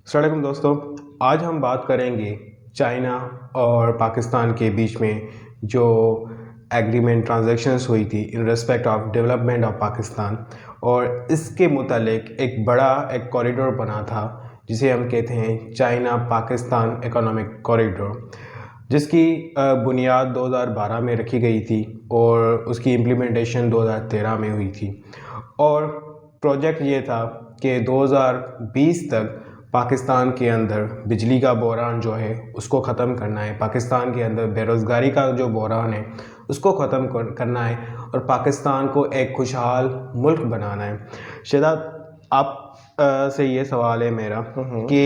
अस्सलामुअलैकुम दोस्तों। आज हम बात करेंगे चाइना और पाकिस्तान के बीच में जो एग्रीमेंट ट्रांजैक्शंस हुई थी in respect of development of Pakistan, और इसके मुतालिक एक बड़ा कॉरिडोर बना था जिसे हम कहते हैं चाइना पाकिस्तान इकोनॉमिक कॉरिडोर, जिसकी बुनियाद 2012 में रखी गई थी और उसकी इम्प्लीमेंटेशन 2013 में हुई थी। और प्रोजेक्ट ये था कि 2020 तक पाकिस्तान के अंदर बिजली का बहरान जो है उसको ख़त्म करना है, पाकिस्तान के अंदर बेरोज़गारी का जो बहरान है उसको ख़त्म करना है और पाकिस्तान को एक खुशहाल मुल्क बनाना है। शायद आप से ये सवाल है मेरा कि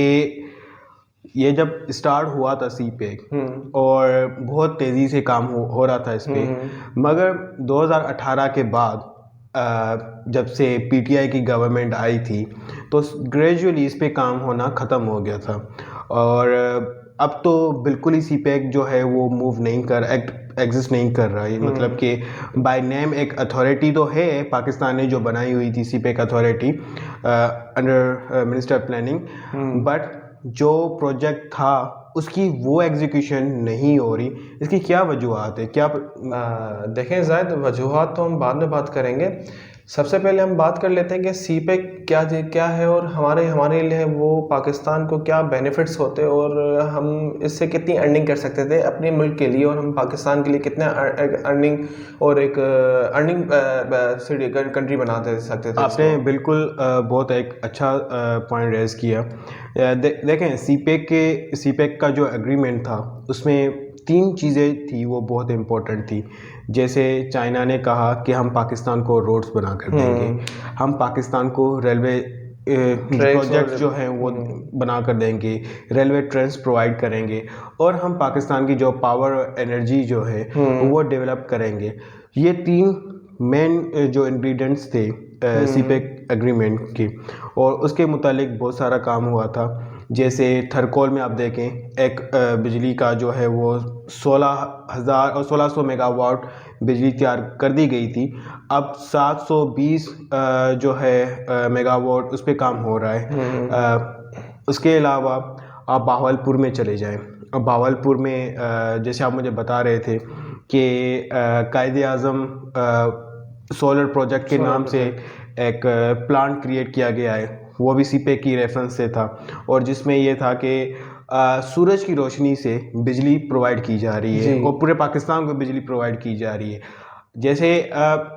ये जब स्टार्ट हुआ था सी पे और बहुत तेज़ी से काम हो रहा था इस पे, मगर 2018 के बाद जब से पीटीआई की गवर्नमेंट आई थी तो ग्रेजुअली इस पे काम होना ख़त्म हो गया था। और अब तो बिल्कुल ही सी पैक जो है वो मूव नहीं कर एग्जिस्ट नहीं कर रहा है। मतलब कि बाय नेम एक अथॉरिटी तो है पाकिस्तान ने जो बनाई हुई थी, CPEC authority under minister planning, but जो प्रोजेक्ट था उसकी वो एग्जीक्यूशन नहीं हो रही। इसकी क्या वजूहत है? क्या देखें ज़ायद, वजूहत तो हम बाद में बात करेंगे। सबसे पहले हम बात कर लेते हैं कि सी पैक क्या है और हमारे लिए वो पाकिस्तान को क्या बेनिफिट्स होते और हम इससे कितनी अर्निंग कर सकते थे अपने मुल्क के लिए, और हम पाकिस्तान के लिए कितना अर्निंग और एक अर्निंग कंट्री बना दे सकते थे। आपने बिल्कुल बहुत एक अच्छा पॉइंट रेज किया। देखें, सी पैक का जो एग्रीमेंट था उसमें 3 चीज़ें थी वो बहुत इम्पोर्टेंट थी। जैसे चाइना ने कहा कि हम पाकिस्तान को रोड्स बना कर देंगे, हम पाकिस्तान को रेलवे प्रोजेक्ट जो हैं वो बना कर देंगे, रेलवे ट्रेन्स प्रोवाइड करेंगे, और हम पाकिस्तान की जो पावर एनर्जी जो है वो डेवलप करेंगे। ये 3 मेन जो इंग्रेडिएंट्स थे सी पैक एग्रीमेंट के, और उसके मुतालिक बहुत सारा काम हुआ था। जैसे थरकोल में आप देखें, एक बिजली का जो है वो 16,000 और 1600 मेगावाट बिजली तैयार कर दी गई थी। अब 720 जो है मेगावाट उस पर काम हो रहा है। उसके अलावा आप बावलपुर में चले जाएं। अब बावलपुर में जैसे आप मुझे बता रहे थे कि कायदे आज़म सोलर प्रोजेक्ट के नाम से एक प्लांट क्रिएट किया गया है, वो भी सी पैक की रेफरेंस से था, और जिसमें ये था कि सूरज की रोशनी से बिजली प्रोवाइड की जा रही है और पूरे पाकिस्तान को बिजली प्रोवाइड की जा रही है। जैसे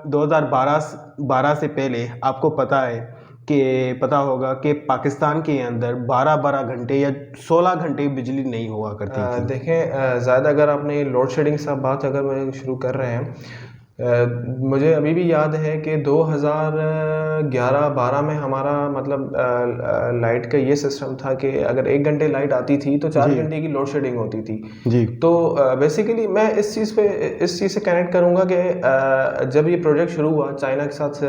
2012 से पहले आपको पता होगा कि पाकिस्तान के अंदर 12-12 घंटे या 16 घंटे बिजली नहीं हुआ करती थी। देखें ज़्यादा, अगर आपने लोड शेडिंग से बात अगर शुरू कर रहे हैं, मुझे अभी भी याद है कि 2011-12 में हमारा मतलब लाइट का ये सिस्टम था कि अगर 1 घंटे लाइट आती थी तो 4 घंटे की लोड शेडिंग होती थी जी। तो बेसिकली मैं इस चीज़ से कनेक्ट करूँगा कि जब ये प्रोजेक्ट शुरू हुआ चाइना के साथ से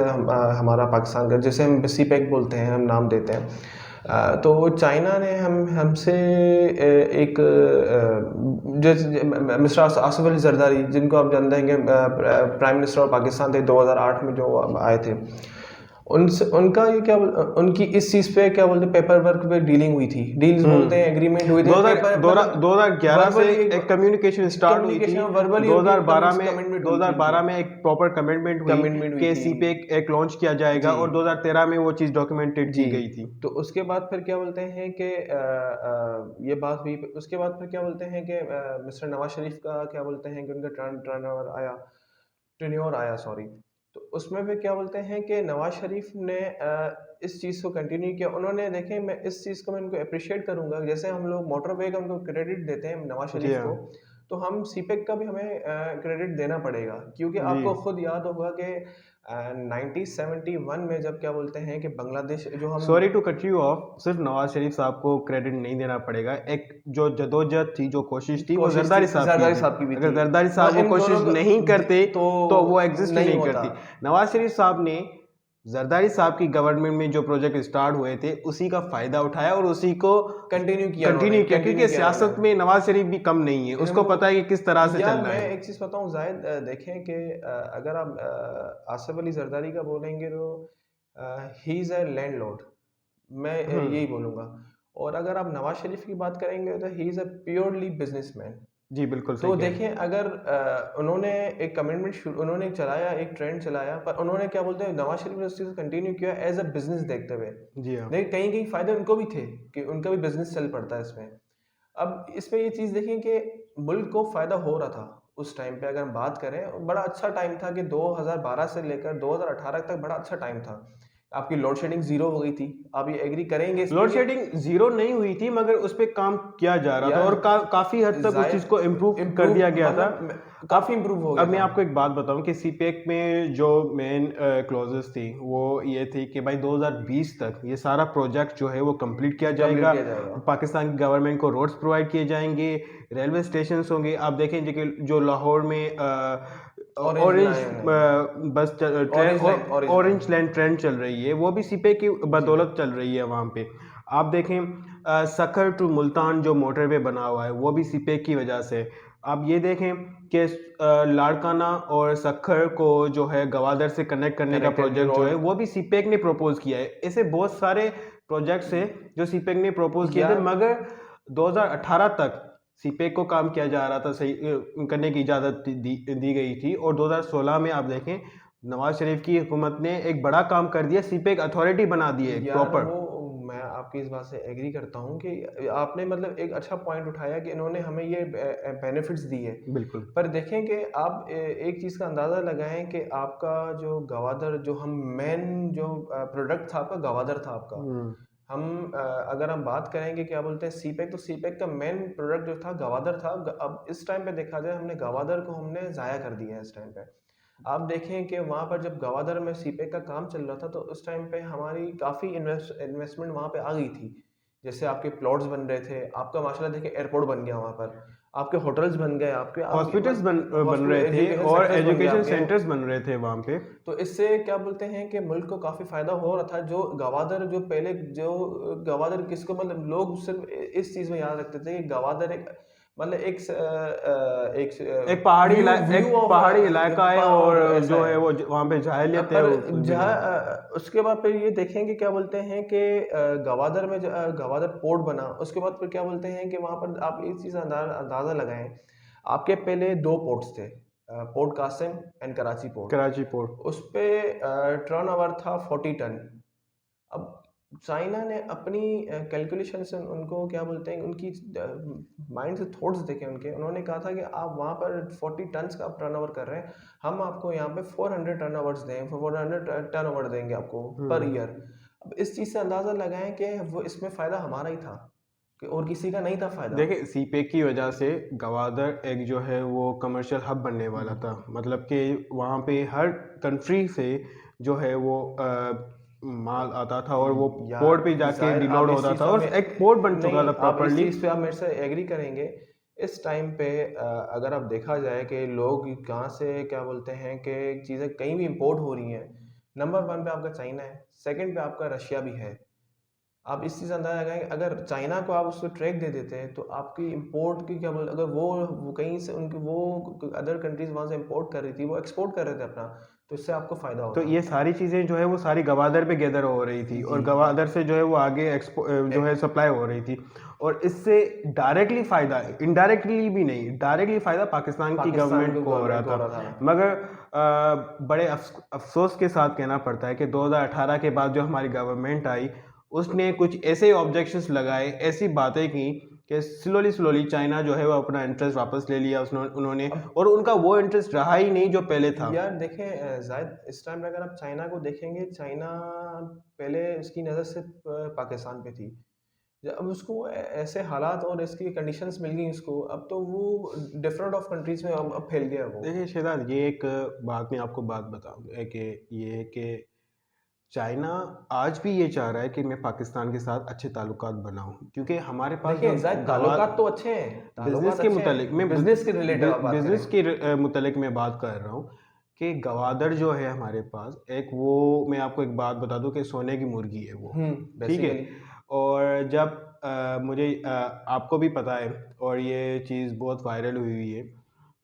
हमारा पाकिस्तान का, जैसे हम सी पैक बोलते हैं, हम नाम देते हैं, तो चाइना ने हमसे एक मिस्टर आसिफ अली जरदारी, जिनको आप जानते हैं कि प्राइम मिनिस्टर ऑफ पाकिस्तान थे 2008 में जो आए थे, उनका ये उनकी इस चीज़ पे क्या बोलते हैं, पेपर वर्क पे डीलिंग हुई थी, डील्स बोलते हैं, एग्रीमेंट हुई थी। 2011 से एक कम्युनिकेशन स्टार्ट हुई थी। 2012 में एक प्रॉपर कमिटमेंट हुई कि सी पैक एक लॉन्च किया जाएगा, और 2013 में वो चीज़ डॉक्यूमेंटेड की गई थी। तो उसके बाद फिर क्या बोलते हैं कि ये बात हुई। उसके बाद फिर क्या बोलते हैं कि मिस्टर नवाज शरीफ का क्या बोलते हैं कि उनका टेन्योर आया, सॉरी। तो उसमें फिर क्या बोलते हैं कि नवाज शरीफ ने इस चीज़ को कंटिन्यू किया। उन्होंने, देखें, मैं इस चीज़ को मैं इनको अप्रिशिएट करूंगा, जैसे हम लोग मोटरवे का उनको क्रेडिट देते हैं नवाज शरीफ को, तो हम सी पैक का भी हमें क्रेडिट देना पड़ेगा, क्योंकि आपको खुद याद होगा कि 1971 में जब क्या बोलते हैं कि बांग्लादेश जो हम, sorry to cut you off, सिर्फ नवाज शरीफ साहब को क्रेडिट नहीं देना पड़ेगा। एक जो जदोजहद थी, जो कोशिश थी, वो जरदारी साहब की भी थी। अगर जरदारी साहब वो कोशिश नहीं करते तो वो एग्जिस्ट नहीं करती। नवाज शरीफ साहब ने जरदारी साहब की गवर्नमेंट में जो प्रोजेक्ट स्टार्ट हुए थे उसी का फायदा उठाया और उसी को कंटिन्यू किया, क्योंकि सियासत में नवाज शरीफ भी कम नहीं है, उसको पता है कि किस तरह से चलना है। मैं एक चीज़ बताऊं जायद, देखें कि अगर आप आसिफ अली जरदारी का बोलेंगे तो ही इज़ ए लैंडलॉर्ड, मैं यही बोलूँगा। और अगर आप नवाज शरीफ की बात करेंगे तो he is a purely businessman. जी, बिल्कुल सही तो कह रहे देखिए, अगर उन्होंने एक कमिटमेंट उन्होंने चलाया, एक ट्रेंड चलाया, पर उन्होंने क्या बोलते हैं, नवाज शरीफ ने उस चीज़ को कंटिन्यू किया एज अ बिजनेस देखते हुए। हैं। जी हाँ। देखिए, कहीं कहीं फायदे उनको भी थे कि उनका भी बिजनेस चल पड़ता है इसमें। अब इसमें ये चीज़ देखें कि मुल्क को फ़ायदा हो रहा था उस टाइम पे। अगर हम बात करें, बड़ा अच्छा टाइम था कि 2012 से लेकर 2018 तक बड़ा अच्छा टाइम था। आपकी लोड शेडिंग ज़ीरो हो गई थी। आप ये एग्री करेंगे इस पे लोड कि शेडिंग ज़ीरो नहीं हुई थी, मगर उस पे काम किया जा रहा था यार और काफ़ी हद तक उस चीज़ को ज़ाहिर इम्प्रूव कर इम्प्रूव दिया गया था। मतलब काफ़ी अब इम्प्रूव हो गया अब मैं था। आपको एक बात बताऊं कि सीपेक में जो मेन क्लॉजेस थी वो ये थी कि भाई 2020 तक ये सारा प्रोजेक्ट जो है वो कंप्लीट किया कंप्लीट जाएगा। किया जाएगा। पाकिस्तान की गवर्नमेंट को रोड्स प्रोवाइड किए जाएंगे, रेलवे स्टेशन होंगे। आप देखें कि जो लाहौर में ऑरेंज ऑरेंज लाइन है, बस ट्रेन ऑरेंज लाइन, और orange line. Orange land trend चल रही है, वो भी सीपेक की जी। बदौलत चल रही है वहाँ पे। आप देखें सखर टू मुल्तान जो मोटरवे बना हुआ है वो भी सीपेक की वजह से। आप ये देखें कि लाड़काना और सखर को जो है गवादर से कनेक्ट करने का कनेक्ट करके प्रोजेक्ट जो है रोड। वो भी सीपेक ने प्रपोज किया है। ऐसे बहुत सारे प्रोजेक्ट्स हैं जो सीपेक ने प्रपोज किए थे, यार मगर 2018 तक सीपेक को काम किया जा रहा था, सही करने की इजाज़त दी गई थी। और 2016 में आप देखें नवाज शरीफ की हुकूमत ने एक बड़ा काम कर दिया, सीपेक अथॉरिटी बना दी है यार प्रॉपर। वो मैं आपकी इस बात से एग्री करता हूँ कि आपने मतलब एक अच्छा पॉइंट उठाया कि इन्होंने हमें ये बेनिफिट्स दिए। बिल्कुल। पर देखें कि आप एक चीज़ का अंदाज़ा लगाएं कि आपका जो गवादर, जो हम मेन जो प्रोडक्ट था आपका, गवादर था आपका। हम्म। हम अगर हम बात करेंगे क्या बोलते हैं सीपेक, तो सीपेक का मेन प्रोडक्ट जो था गवादर था। अब इस टाइम पे देखा जाए, हमने गवादर को हमने ज़ाया कर दिया है इस टाइम पे। आप देखें कि वहाँ पर जब गवादर में सीपेक का काम चल रहा था तो उस टाइम पे हमारी काफ़ी इन्वेस्टमेंट वहाँ पे आ गई थी। जैसे आपके प्लॉट्स बन रहे थे, आपका माशाल्लाह देखिए एयरपोर्ट बन गया वहाँ पर, आपके होटल्स बन गए, आपके आपके हॉस्पिटल्स बन रहे हॉस्पिटल थे एजुकेशन और सेक्टर्स बन गए एजुकेशन आपके। सेंटर्स बन रहे थे वहाँ पे। तो इससे क्या बोलते हैं कि मुल्क को काफ़ी फ़ायदा हो रहा था। जो गवादर, जो पहले जो गवादर किसको, मतलब लोग सिर्फ इस चीज़ में याद रखते थे कि गवादर एक मतलब एक पहाड़ी व्यू एक व्यू ऑफ पहाड़ी इलाका है और ऐसा जो है। है वो वहाँ पे जाहिलियत है पर बिल्कुल। जहाँ उसके बाद फिर ये देखेंगे क्या बोलते हैं कि गवादर में गवादर पोर्ट बना, उसके बाद फिर क्या बोलते हैं कि वहाँ पर आप एक चीज़ अंदाज़ा लगाएं। आपके पहले दो पोर्ट्स थे, port Qasim and Karachi port. Karachi port. उस पे टर्न ओवर था 40 टन। अब चाइना ने अपनी कैलकुलेशन से उनको क्या बोलते हैं, उनकी माइंड से थॉट्स देखे उनके, उन्होंने कहा था कि आप वहाँ पर 40 टन्स का आप टर्न ओवर कर रहे हैं, हम आपको यहाँ पे 400 टर्न ओवर्स देंगे, 400 टर्न ओवर देंगे आपको पर हम्म। ईयर। अब इस चीज़ से अंदाज़ा लगाएं कि वो इसमें फ़ायदा हमारा ही था, कि और किसी का नहीं था फ़ायदा। देखिए सीपेक की वजह से गवादर एक जो है वो कमर्शियल हब बनने वाला था। मतलब कि वहाँ पे हर कंट्री से जो है वो माल आता था और वो पोर्ट पे यार जाके ज़ाहिर, आप डिलोड इस होता चीज़ था पे और एक पोर्ट बन चुका था नहीं, आप इस प्रॉपरली। चीज़ पे आप मेरे से एग्री करेंगे। इस टाइम पे अगर आप देखा जाए कि लोग कहाँ से क्या बोलते हैं कि चीज़ें कहीं भी इंपोर्ट हो रही हैं, नंबर वन पे आपका चाइना है, सेकंड पे आपका रशिया भी है। आप इस चीज़ अंदाज़ा लगाएंगे, अगर चाइना को आप उसको ट्रैक दे देते हैं तो आपकी इंपोर्ट की क्या बोल, अगर वो कहीं से उनकी वो अदर कंट्रीज वहाँ से इंपोर्ट कर रही थी, वो एक्सपोर्ट कर रहे थे अपना, तो इससे आपको फ़ायदा तो होता। ये सारी चीज़ें जो है वो सारी गवादर पे गैदर हो रही थी जी। और गवादर से जो है वो आगे जो है सप्लाई हो रही थी। और इससे डायरेक्टली फ़ायदा, इनडायरेक्टली भी नहीं, डायरेक्टली फ़ायदा पाकिस्तान की पाकिस्तान गवर्नमेंट को को हो रहा गवर्नमेंट को हो था। रहा था। मगर बड़े अफसोस के साथ कहना पड़ता है कि 2018 के बाद जो हमारी गवर्नमेंट आई उसने कुछ ऐसे ऑब्जेक्शंस लगाए, ऐसी बातें की कि स्लोली स्लोली चाइना जो है वो अपना इंटरेस्ट वापस ले लिया उन्होंने। अब और उनका वो इंटरेस्ट रहा ही नहीं जो पहले था। यार देखें, जायद इस टाइम पे अगर आप चाइना को देखेंगे, चाइना पहले इसकी नज़र सिर्फ पाकिस्तान पे थी। अब उसको ऐसे हालात और इसकी कंडीशंस मिल गई उसको, अब तो वो डिफरेंट ऑफ कंट्रीज में अब फैल गया है वो। देखिए शेहजाद, ये एक बात मैं आपको बात बताऊँ कि ये है कि चाइना आज भी ये चाह रहा है कि मैं पाकिस्तान के साथ अच्छे ताल्लुकात बनाऊं, क्योंकि हमारे पास जो देखिए जायद, गवा ताल्लुकात तो अच्छे हैं, बिजनेस ताल्लुकात के अच्छे मुतालिक हैं, मैं बिजनेस के रिलेटेड आप बात बिजनेस करें। के मुतालिक मैं बात कर रहा हूँ कि गवादर जो है हमारे पास एक, वो मैं आपको एक बात बता दूं कि सोने की मुर्गी है वो। ठीक है। बेसिकली। और जब मुझे आपको भी पता है और ये चीज़ बहुत वायरल हुई है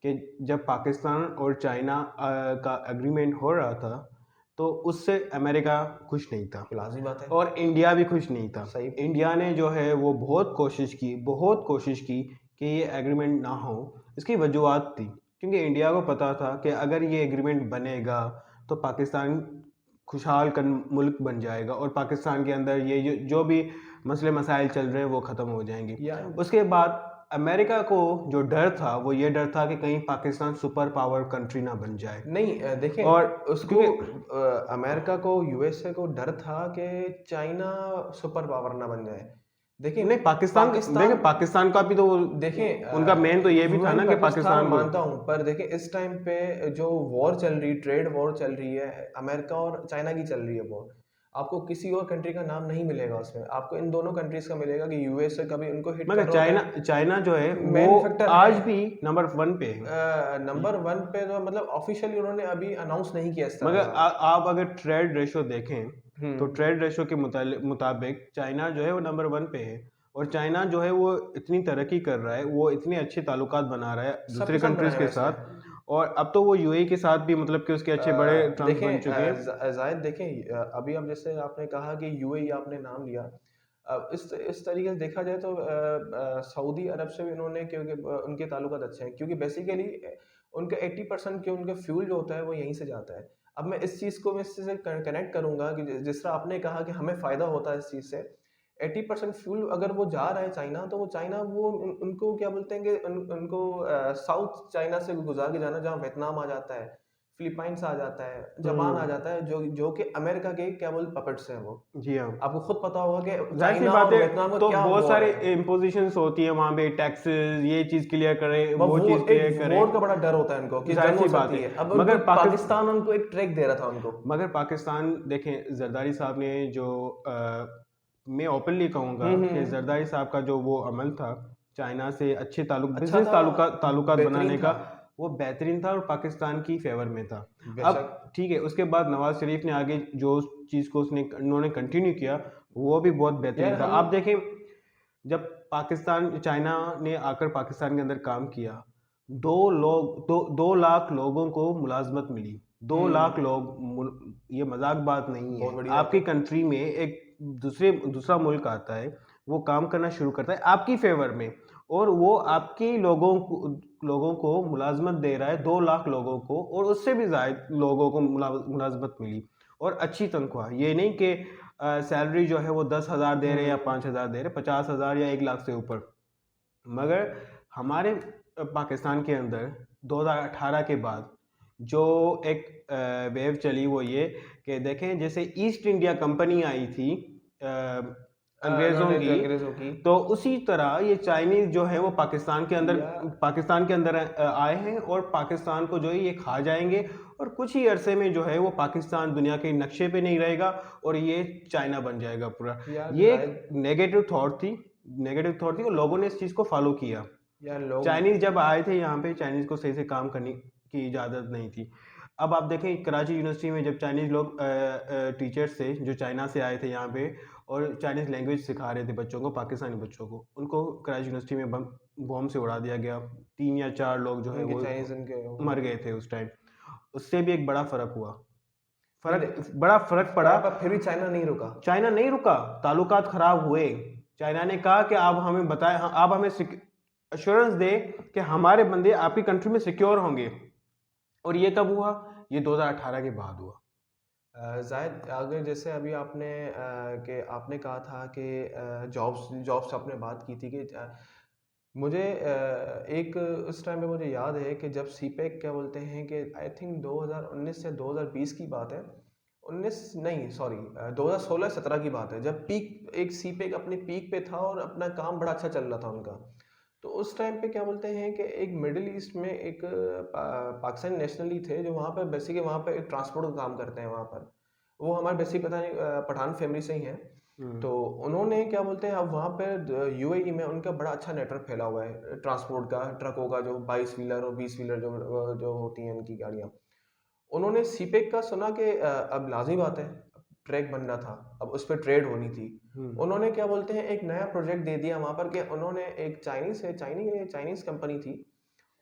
कि जब पाकिस्तान और चाइना का एग्रीमेंट हो रहा था तो उससे अमेरिका खुश नहीं था लाज़मी बात है। और इंडिया भी खुश नहीं था। सही। इंडिया ने जो है वो बहुत कोशिश की कि ये एग्रीमेंट ना हो। इसकी वजूहत थी क्योंकि इंडिया को पता था कि अगर ये एग्रीमेंट बनेगा तो पाकिस्तान खुशहाल मुल्क बन जाएगा और पाकिस्तान के अंदर ये जो भी मसले मसाइल चल रहे हैं वो ख़त्म हो जाएंगे। या उसके बाद अमेरिका को जो डर था वो ये डर था कि कहीं पाकिस्तान सुपर पावर कंट्री ना बन जाए। नहीं देखें, और उसको क्योंकि अमेरिका को, यूएसए को डर था कि चाइना सुपर पावर ना बन जाए। देखें, नहीं, देखिए पाकिस्तान का भी तो देखें उनका मेन तो ये भी था ह्यूमन ना कि पर्पस था, पाकिस्तान को। मानता हूँ, पर देखें इस टाइम पे जो वॉर चल रही, ट्रेड वॉर चल रही है, अमेरिका और चाइना की चल रही है वॉर। आपको किसी और कंट्री का नाम नहीं मिलेगा उसमें, आपको इन दोनों कंट्रीज का मिलेगा कि यूएसए कभी उनको हिट कर मगर रहा होता चाइना जो है है, वो मैन्युफैक्चर आज है। भी नंबर 1 पे है। नंबर 1 पे तो मतलब ऑफिशियली उन्होंने अभी अनाउंस नहीं किया इस तरह मगर का। आप अगर ट्रेड रेशो देखें तो हम्म। ट्रेड रेशो के मुताबिक चाइना जो है वो नंबर 1 पे है। और चाइना जो है वो इतनी तरक्की कर रहा है, वो इतने अच्छे ताल्लुकात बना रहा है सबके दूसरे साथ कंट्रीज बनाए के वैसे। साथ। और अब तो वो यूएई के साथ भी मतलब कि उसके अच्छे बड़े टर्म्स बन देखें चुके हैं। जायद, देखें अभी अब जैसे आपने कहा कि यूएई आपने नाम लिया, अब इस तरीके से देखा जाए तो सऊदी अरब से भी उन्होंने, क्योंकि उनके ताल्लुकात अच्छे हैं, क्योंकि बेसिकली उनका 80% के उनका फ्यूल जो होता है वो यहीं से जाता है। अब मैं इस चीज़ को मैं इससे कनेक्ट करूंगा कि जिस तरह आपने कहा कि हमें फ़ायदा होता है इस चीज़ से। 80% फ्यूल अगर वो जा रहा है चाइना, तो वो चाइना वो उनको क्या बोलते हैं कि उनको साउथ चाइना से गुजार के जाना, जहाँ वियतनाम आ जाता है, फिलीपाइंस आ जाता है, जापान आ हम्म। जाता है, जो जो कि अमेरिका के क्या बोलते पपेट्स हैं वो। जी हाँ। आपको खुद पता होगा कि जाहिर सी चाइना बात और है। वियतनाम का तो क्या बहुत वॉर सारे है। इम्पोजिशंस होती है वहाँ पे, टैक्सेस, ये चीज़ क्लियर करें, वो वो वो चीज़ एक क्लियर करें। वॉर का बड़ा डर होता है उनको कि जाहिर जंग सी हो बात सकती है। है। अब उनको पाकिस्तान उनको एक ट्रैक दे रहा था उनको। मगर पाकिस्तान देखें, जरदारी साहब ने जो मैं ओपनली कहूँगा कि हम्म। जरदारी साहब का जो वो अमल था चाइना से अच्छे अच्छा बिजनेस था, ताल्लुकात बेहतरीन बनाने का, था। वो बेहतरीन था और पाकिस्तान की फेवर में था। अब बेशक। ठीक है, उसके बाद नवाज शरीफ ने आगे जो चीज़ को उन्होंने कंटिन्यू किया वो भी बहुत यार बेहतरीन था। हम आप देखें, जब चाइना ने आकर पाकिस्तान के अंदर काम किया, 2 लाख लोगों को मुलाजमत मिली। 2 लाख लोग, ये मजाक बात नहीं बहुत है। बड़ी बात आपकी है। कंट्री में एक दूसरा मुल्क आता है, वो काम करना शुरू करता है आपकी फेवर में, और वो आपकी लोगों को मुलाजमत दे रहा है, 2 लाख लोगों को, और उससे भी ज्यादा लोगों को मुलाजमत मिली और अच्छी तनख्वाह। ये नहीं कि सैलरी जो है वो 10,000 दे रहे हैं या हम्म। 5,000 दे रहे हैं, 50,000 या 1 लाख से ऊपर। मगर हमारे पाकिस्तान के अंदर 2018 के बाद जो एक वेव चली वो ये कि देखें, जैसे ईस्ट इंडिया कंपनी आई थी अंग्रेज़ों इन्होंने की, अंग्रेजों की। तो उसी तरह ये चाइनीज़ जो है वो या पाकिस्तान के अंदर आए हैं और पाकिस्तान को जो है ये खा जाएंगे। और कुछ ही अरसे में जो है वो पाकिस्तान दुनिया के नक्शे पे नहीं रहेगा और ये चाइना बन जाएगा पूरा। यार ये एक जायद, नेगेटिव थॉट थी और लोगों ने इस चीज़ को फॉलो किया। यार लोग। चाइनीज़ जब आए थे यहाँ पे, चाइनीज़ को सही से काम करने की इजाज़त नहीं थी। अब आप देखें, कराची यूनिवर्सिटी में जब चाइनीज़ लोग टीचर्स थे जो चाइना से आए थे यहाँ पे और चाइनीज़ लैंग्वेज सिखा रहे थे बच्चों को, पाकिस्तानी बच्चों को, उनको कराची यूनिवर्सिटी में बम से उड़ा दिया गया। 3 या 4 लोग जो है उनके वो चाइनीज उनके मर गए थे उस टाइम। उससे भी एक बड़ा फ़र्क हुआ। नहीं बड़ा फ़र्क पड़ा। पर फिर भी चाइना नहीं रुका। चाइना नहीं रुका, ताल्लुकात ख़राब हुए। चाइना ने कहा कि आप हमें बताएं, आप हमें अश्योरेंस दे कि हमारे बंदे आपकी कंट्री में सिक्योर होंगे। और ये कब हुआ? ये 2018 के बाद हुआ। जायद, अगर जैसे अभी आपने कहा था कि जॉब्स जॉब्स आपने बात की थी कि मुझे एक उस टाइम पे मुझे याद है कि जब सीपेक क्या बोलते हैं कि आई थिंक 2019 से 2020 की बात है। 19 नहीं, सॉरी, 2016-17 की बात है, जब पीक एक सीपेक अपने पीक पे था और अपना काम बड़ा अच्छा चल रहा था उनका। तो उस टाइम पे क्या बोलते हैं कि एक मिडिल ईस्ट में एक पाकिस्तानी नेशनली थे जो वहाँ पे बेसिकली वहाँ पे ट्रांसपोर्ट का काम करते हैं वहाँ पर। वो हमारे बेसिक पता नहीं पठान फैमिली से ही हैं। तो उन्होंने क्या बोलते हैं, अब वहाँ पे यूएई में उनका बड़ा अच्छा नेटवर्क फैला हुआ है ट्रांसपोर्ट का, ट्रकों का, जो 22 व्हीलर और 20 व्हीलर जो जो होती हैं उनकी गाड़ियाँ। उन्होंने सीपेक का सुना कि अब लाज़मी बात है, ट्रैक बन रहा था, अब उस पर ट्रेड होनी थी। उन्होंने क्या बोलते हैं एक नया प्रोजेक्ट दे दिया वहाँ पर कि उन्होंने एक चाइनीज़ कंपनी थी,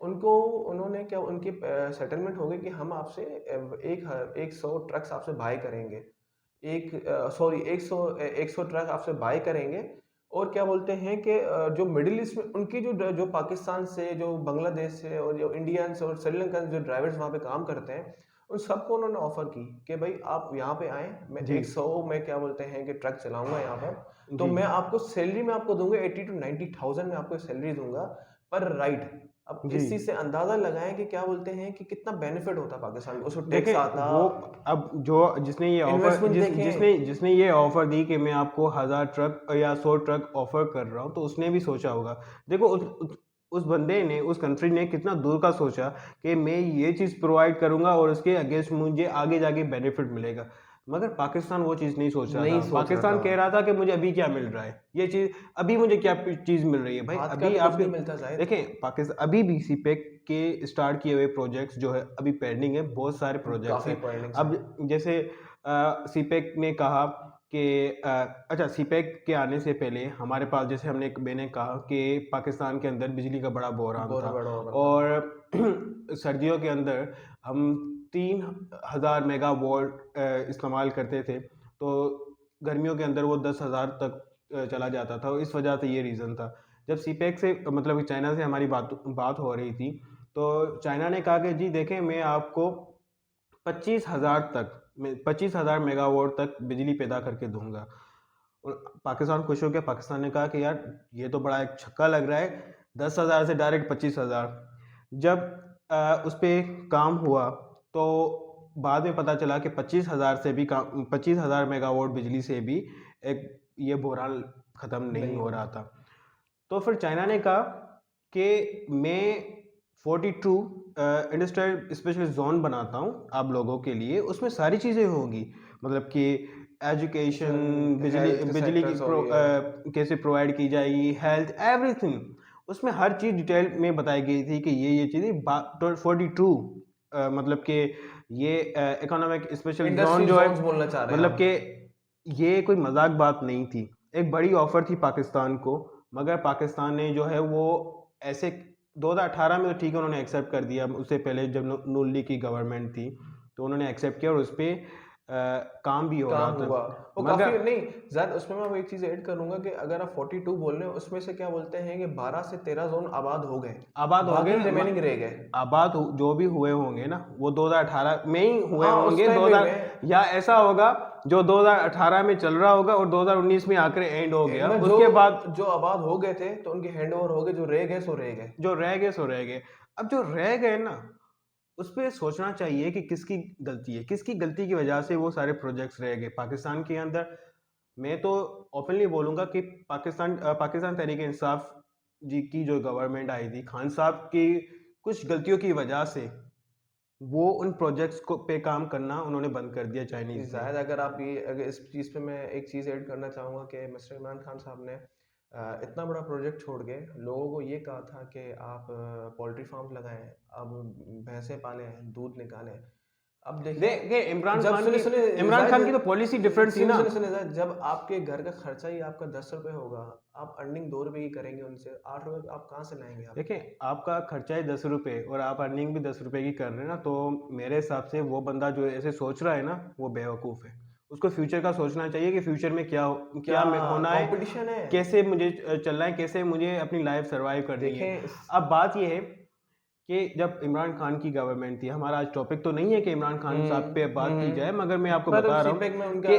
उनको उन्होंने क्या उनकी सेटलमेंट हो गई कि हम आपसे एक 100 ट्रक्स आपसे बाय करेंगे। एक सॉरी 100 ट्रक आपसे बाय करेंगे और क्या बोलते हैं कि जो मिडिल ईस्ट में उनकी जो पाकिस्तान से, जो बांग्लादेश से और जो इंडियंस और श्रीलंकन जो ड्राइवर्स वहाँ पे काम करते हैं, उन सबको उन्होंने ऑफर की कि भाई आप यहाँ पे आएँ, मैं जी 100 मैं क्या बोलते हैं कि ट्रक चलाऊँगा यहाँ पर, तो जी मैं आपको सैलरी में आपको दूँगा 80 टू 90,000 मैं आपको सैलरी दूँगा पर राइड। अब जी। इस चीज़ से अंदाज़ा लगाएँ कि क्या बोलते हैं कि कितना बेनिफिट होता पाकिस्तान को, उसको टैक्स देखें आता, वो, अब जो इन्वेस्टमेंट देखें। जिसने ये ऑफर दी कि मैं आपको 1000 ट्रक या 100 ट्रक ऑफर कर रहा हूँ, तो उसने भी सोचा होगा। देखो उस बंदे ने, उस कंट्री ने कितना दूर का सोचा कि मैं ये चीज़ प्रोवाइड करूंगा और उसके अगेंस्ट मुझे आगे जाके बेनिफिट मिलेगा। मगर पाकिस्तान वो चीज़ नहीं सोच रहा नहीं था। सोच रहा पाकिस्तान था। कह रहा था कि मुझे अभी क्या मिल रहा है, ये चीज़ अभी मुझे क्या चीज़ मिल रही है भाई, बात का अभी भी कुछ आप नहीं मिलता ज़ाहिद। देखें। पाकिस्तान अभी भी सीपेक के स्टार्ट किए हुए प्रोजेक्ट्स जो है अभी पेंडिंग है, बहुत सारे प्रोजेक्ट्स काफ़ी हैं। पॉइंट्स हैं। अब जैसे सीपेक ने कहा कि अच्छा, सीपेक के आने से पहले हमारे पास, जैसे मैंने कहा कि पाकिस्तान के अंदर बिजली का बड़ा बहरान बहुत था बड़ा हो रहा था। और सर्दियों के अंदर हम 3000 मेगावाट इस्तेमाल करते थे, तो गर्मियों के अंदर वो 10,000 तक चला जाता था। इस वजह से ये रीज़न था। जब सीपेक से, मतलब कि चाइना से हमारी बात हो रही थी, तो चाइना ने कहा कि जी देखें, मैं आपको 25,000 मेगावाट तक बिजली पैदा करके दूंगा। और पाकिस्तान खुश हो गया। पाकिस्तान ने कहा कि यार ये तो बड़ा एक छक्का लग रहा है, 10,000 से डायरेक्ट 25,000। जब उस पर काम हुआ तो बाद में पता चला कि 25,000 मेगावाट बिजली से भी एक ये बहरान ख़त्म नहीं नहीं हो रहा होता। था। तो फिर चाइना ने कहा कि मैं 42 इंडस्ट्रियल स्पेशल जोन बनाता हूँ आप लोगों के लिए, उसमें सारी चीज़ें होंगी, मतलब कि एजुकेशन, बिजली हेल्थ बिजली की सेक्टर्स हो गया। कैसे प्रोवाइड की जाएगी, हेल्थ, एवरीथिंग। उसमें हर चीज़ डिटेल में बताई गई थी कि ये चीज़ें 42 मतलब कि ये इकोनॉमिक स्पेशल जोन इंडस्ट्री जो है, जोन्स बोलना चाह रहे हैं मतलब आप। कि ये कोई मजाक बात नहीं थी। एक बड़ी ऑफर थी पाकिस्तान को, मगर पाकिस्तान ने जो है वो ऐसे 2018 में तो ठीक है उन्होंने एक्सेप्ट कर दिया। उससे पहले जब नून लीग की गवर्नमेंट थी तो उन्होंने एक्सेप्ट किया और उस पर काम भी हो काम रहा था। हुआ। वो काफ़ी मगर नहीं, ज़्यादा उसमें मैं वो एक चीज़ ऐड करूँगा कि अगर आप 42 बोल रहे हो, उसमें से क्या बोलते हैं कि 12 से 13 ज़ोन आबाद हो गए, आबाद हो गए बाकी ना, रिमेनिंग रह गए। जो भी हुए होंगे ना वो 2018 में ही हुए हाँ, उस होंगे। टाइम पे 2000, में या ऐसा होगा जो 2018 में चल रहा होगा और 2019 में आकर एंड हो गया, में उसके बाद जो आबाद हो गए थे तो उनके हैंड ओवर हो गए, जो रह गए सो रह गए। जो रह गए सो रह गए। अब जो रह गए ना, उस पे सोचना चाहिए कि किसकी गलती है, किसकी गलती की वजह से वो सारे प्रोजेक्ट्स रह गए पाकिस्तान के अंदर। मैं तो ओपनली बोलूंगा कि पाकिस्तान तहरीक इंसाफ जी की जो गवर्नमेंट आई थी, खान साहब की कुछ गलतियों की वजह से वो उन प्रोजेक्ट्स को पे काम करना उन्होंने बंद कर दिया चाइनीज ने। ज़ाहिद अगर इस चीज़ पे मैं एक चीज़ ऐड करना चाहूँगा कि मिस्टर इमरान खान साहब ने इतना बड़ा प्रोजेक्ट छोड़ के लोगों को ये कहा था कि आप पोल्ट्री फार्म लगाएं, अब भैंसें पालें, दूध निकालें। अब देखिए देखें, जब सुने सुने इमरान खान की तो जायद पॉलिसी डिफरेंट थी सुने ना। सुने सुने जायद, जब आपके घर का खर्चा ही आपका 10 रुपये होगा, आप अर्निंग 2 रुपये की करेंगे, उनसे 8 रुपये आप कहाँ से लाएंगे आप? देखिए आपका खर्चा है 10 रुपये और आप अर्निंग भी 10 रुपये की कर रहे हैं ना, तो मेरे हिसाब से वो बंदा जो ऐसे सोच रहा है ना वो बेवकूफ़ है। उसको फ्यूचर का सोचना चाहिए कि फ्यूचर में क्या होना है, कंपटीशन है? कैसे मुझे चलना है, कैसे मुझे अपनी लाइफ सर्वाइव करनी है। देखें अब बात ये है कि जब इमरान खान की गवर्नमेंट थी, हमारा आज टॉपिक तो नहीं है कि इमरान खान साहब पे बात की जाए, मगर मैं आपको पर बता रहा सीपेक में हूँ उनका कि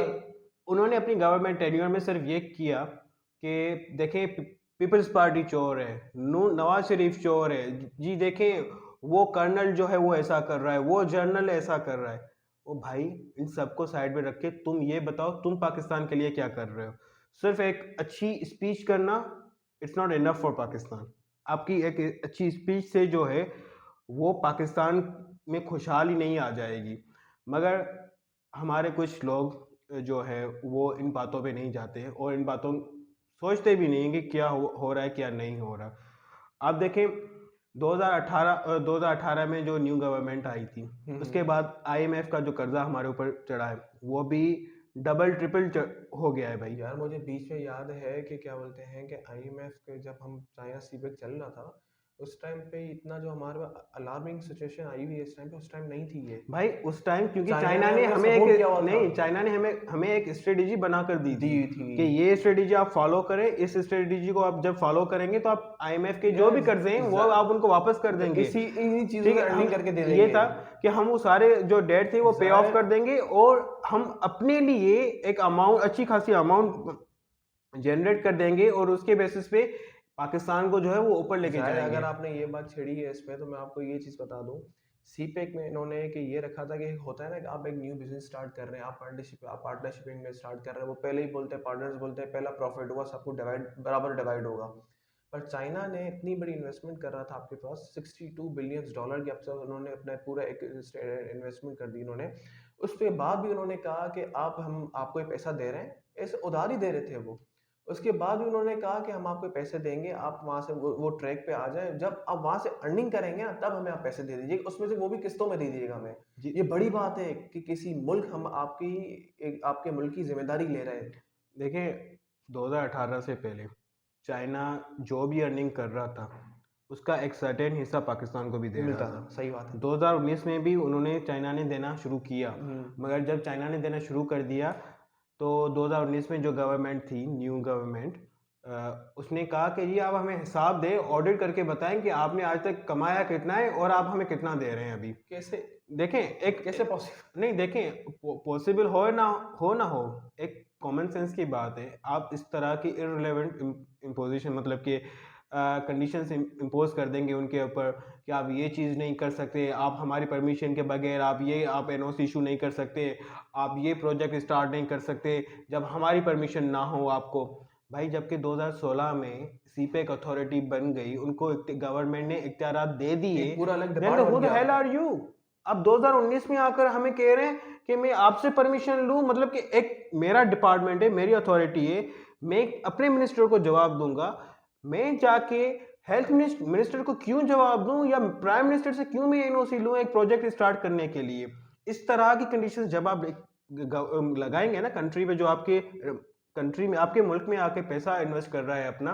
उन्होंने अपनी गवर्नमेंट टेन्योर में सिर्फ ये किया कि देखें, पीपल्स पार्टी चोर है, नवाज शरीफ चोर है जी, देखें वो कर्नल जो है वो ऐसा कर रहा है, वो जनरल ऐसा कर रहा है। ओ भाई, इन सबको साइड में रख के तुम ये बताओ तुम पाकिस्तान के लिए क्या कर रहे हो। सिर्फ एक अच्छी स्पीच करना it's not enough for Pakistan. आपकी एक अच्छी स्पीच से जो है वो पाकिस्तान में खुशहाली नहीं आ जाएगी। मगर हमारे कुछ लोग जो है वो इन बातों पे नहीं जाते और इन बातों सोचते भी नहीं कि क्या हो रहा है क्या नहीं हो रहा। आप देखें 2018 में जो न्यू गवर्नमेंट आई थी, उसके बाद आईएमएफ का जो कर्जा हमारे ऊपर चढ़ा है वो भी डबल ट्रिपल हो गया है भाई। यार मुझे बीच में याद है कि क्या बोलते हैं कि आईएमएफ के जब हम चाइना सीपेक चल रहा था, उस टाइम पे इतना जो हमारे अलार्मिंग सिचुएशन आई हुई है इस टाइम पे, उस टाइम नहीं थी ये। भाई उस टाइम क्योंकि चाइना चाइना ने ने हमें हमें सपोर्ट किया हुआ एक था, नहीं, चाइना ने हमें हमें एक स्ट्रेटेजी बना कर दी दी थी थी। कि ये स्ट्रेटेजी आप फॉलो करें, इस स्ट्रेटेजी को आप जब फॉलो करेंगे तो आप आईएमएफ के जो भी कर्जे हैं वो आप उनको वापस कर देंगे। इन्हीं चीजों ठीक को है, अर्निंग करके दे ये देंगे। था कि हम वो सारे जो डेट थे वो पे ऑफ जाहिर कर देंगे और हम अपने लिए एक अमाउंट, अच्छी खासी अमाउंट जनरेट कर देंगे और उसके बेसिस पे पाकिस्तान को जो है वो ऊपर लेके जाहिर जाएंगे। अगर आपने ये बात छेड़ी है इस पे, तो मैं आपको ये चीज़ बता दूं, सीपेक में इन्होंने कि ये रखा था कि होता है ना कि आप एक न्यू बिजनेस स्टार्ट कर रहे हैं, आप पार्टनरशिपिंग में स्टार्ट कर रहे हैं, वो पहले ही बोलते हैं, पार्टनर्स बोलते हैं पहला प्रॉफिट हुआ सबको डिवाइड बराबर डिवाइड होगा। पर चाइना ने इतनी बड़ी इन्वेस्टमेंट कर रहा था आपके पास, $62 बिलियन की अब तक उन्होंने अपना पूरा एक इन्वेस्टमेंट कर दी इन्होंने। उसके बाद भी उन्होंने कहा कि आप हम आपको ये पैसा दे रहे हैं, ऐसे उधार ही दे रहे थे वो। उसके बाद भी उन्होंने कहा कि हम आपको पैसे देंगे, आप वहाँ से वो ट्रैक पे आ जाए, जब आप वहाँ से अर्निंग करेंगे ना तब हमें आप पैसे दे दीजिएगा, उसमें से वो भी किस्तों में दे दीजिएगा हमें। जी ये बड़ी बात है कि किसी मुल्क हम आपके मुल्क की जिम्मेदारी ले रहे हैं। देखें, 2018 से पहले चाइना जो भी अर्निंग कर रहा था उसका एक सर्टेन हिस्सा पाकिस्तान को भी दे रहा मिलता था। था, सही बात है। 2019 में भी उन्होंने, चाइना ने देना शुरू किया, हम्म। मगर जब चाइना ने देना शुरू कर दिया तो 2019 में जो गवर्नमेंट थी, न्यू गवर्नमेंट, उसने कहा कि जी आप हमें हिसाब दें, ऑडिट करके बताएं कि आपने आज तक कमाया कितना है और आप हमें कितना दे रहे हैं अभी। कैसे देखें, एक कैसे पॉसिबल? नहीं, देखें, पॉसिबल हो ना हो, एक कॉमन सेंस की बात है। आप इस तरह की इररिलेवेंट इम्पोजिशन, मतलब कि कंडीशंस इम्पोज कर देंगे उनके ऊपर कि आप ये चीज़ नहीं कर सकते, आप हमारी परमिशन के बगैर आप एनओसी इशू नहीं कर सकते, आप ये प्रोजेक्ट स्टार्ट नहीं कर सकते जब हमारी परमिशन ना हो आपको। भाई जबकि 2016 में सीपेक अथॉरिटी बन गई, उनको गवर्नमेंट ने इख्तियारात दे दिए, एक पूरा अलग देन डिपार्ट हु बन द गया। हेल आर यू? अब 2019 में आकर हमें कह रहे हैं कि मैं आपसे परमिशन लूं, मतलब कि एक मेरा डिपार्टमेंट है, मेरी अथॉरिटी है, मैं अपने मिनिस्टर को जवाब दूंगा, मैं जाके हेल्थ मिनिस्टर को क्यों जवाब दूं या प्राइम मिनिस्टर से क्यों मैं एनओसी लूं एक प्रोजेक्ट स्टार्ट करने के लिए? इस तरह की कंडीशंस जब आप लगाएंगे ना कंट्री पे, जो आपके कंट्री में, आपके मुल्क में आके पैसा इन्वेस्ट कर रहा है अपना,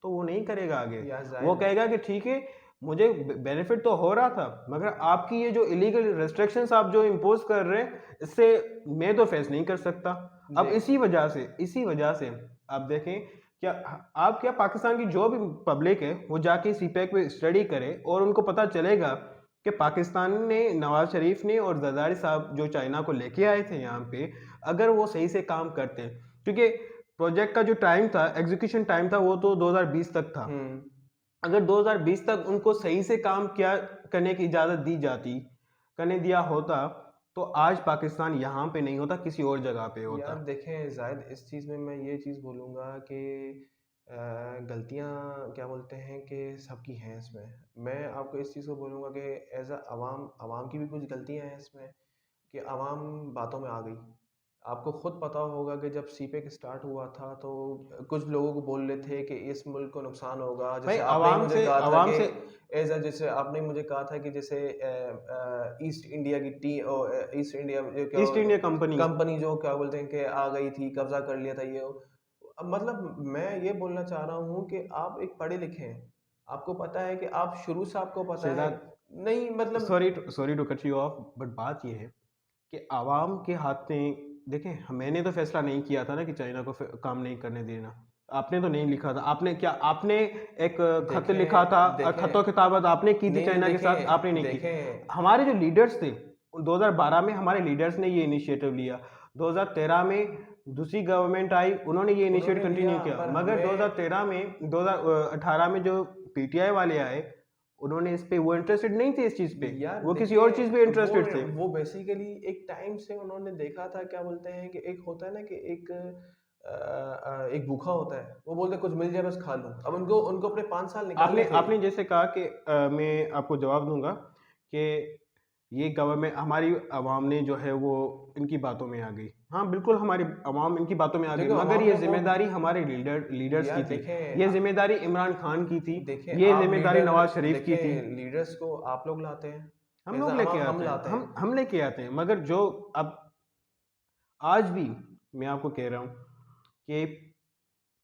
तो वो नहीं करेगा आगे। या वो जाहिर कहेगा कि ठीक है, मुझे बेनिफिट तो हो रहा था, मगर आपकी ये जो इलीगल रेस्ट्रिक्शंस आप जो इम्पोज कर रहे हैं, इससे मैं तो फेस नहीं कर सकता। अब देख इसी वजह से आप देखें, क्या पाकिस्तान की जो भी पब्लिक है वो जाके सीपैक पे स्टडी करे और उनको पता चलेगा कि पाकिस्तान ने, नवाज शरीफ ने और जरदारी साहब जो चाइना को लेके आए थे यहाँ पे, अगर वो सही से काम करते, क्योंकि प्रोजेक्ट का जो टाइम था, एग्जीक्यूशन टाइम था, वो तो 2020 तक था। हम्म। अगर 2020 तक उनको सही से काम किया करने की इजाज़त दी जाती, करने दिया होता, तो आज पाकिस्तान यहाँ पे नहीं होता, किसी और जगह पे होता। यार देखें जायद, इस चीज़ में मैं ये चीज़ बोलूँगा कि गलतियाँ क्या बोलते हैं कि सबकी हैं इसमें। मैं आपको इस चीज़ को बोलूँगा कि एज अ अवाम, अवाम की भी कुछ गलतियाँ हैं इसमें, कि अवाम बातों में आ गई। आपको खुद पता होगा कि जब सीपेक स्टार्ट हुआ था तो कुछ लोगों को बोल रहे थे कि इस मुल्क को नुकसान होगा, भाई जैसे आपने ही मुझे कहा था आवाम कि से एज अ, जैसे आपने मुझे कहा था कि जैसे ईस्ट इंडिया की ईस्ट इंडिया जो क्या ईस्ट इंडिया कंपनी, कंपनी जो क्या बोलते हैं कि आ गई थी, कब्जा कर लिया था ये वो। अब मतलब मैं ये बोलना चाह रहा हूँ कि आप एक पढ़े लिखे हैं, आपको पता है कि आप शुरू से आपको पता है। शहजाद, नहीं मतलब sorry to cut you off, but बात ये है कि आवाम के हाथ में, देखें, मैंने तो फैसला नहीं किया था ना कि चाइना को काम नहीं करने देना। आपने तो नहीं लिखा था, आपने एक खत लिखा था, देखें खतों देखें किताबत आपने की थी नहीं नहीं चाइना के साथ, आपने देखें नहीं की। देखें हमारे जो लीडर्स थे 2012 में, हमारे लीडर्स ने ये इनिशिएटिव लिया, 2013 में दूसरी गवर्नमेंट आई, उन्होंने ये इनिशिएटिव उन्होंने लिया, कंटिन्यू किया, पर मगर हमें 2013 में, 2018 में जो पीटीआई वाले आए, उन्होंने इस पे, वो इंटरेस्टेड नहीं थे इस चीज पे, यार वो किसी और चीज पे देखें इंटरेस्टेड थे। वो बेसिकली एक टाइम से उन्होंने देखा था, क्या बोलते हैं कि एक होता है ना कि एक भूखा होता है, वो बोलते हैं कुछ मिल जाए बस खा लूं। अब उनको उनको अपने 5 साल निकालने आपने थे। आपने जैसे कहा कि मैं आपको जवाब दूंगा कि ये गवर्नमेंट, हमारी आवाम ने जो है वो इनकी बातों में आ गई। हाँ बिल्कुल, हमारी आवाम इनकी बातों में आ गई, देखो मगर अवाम ये ने वोट, जिम्मेदारी हमारे लीडर्स की यार थी, देखें ये जिम्मेदारी इमरान खान की थी, देखें ये आप जिम्मेदारी लीडर, नवाज शरीफ की थी। देखें लीडर्स को आप लोग लाते हैं, हम एज लोग लेके अवाम हम आते हैं, लाते हैं। हम लेके आते हैं, मगर जो अब आज भी मैं आपको कह रहा हूँ कि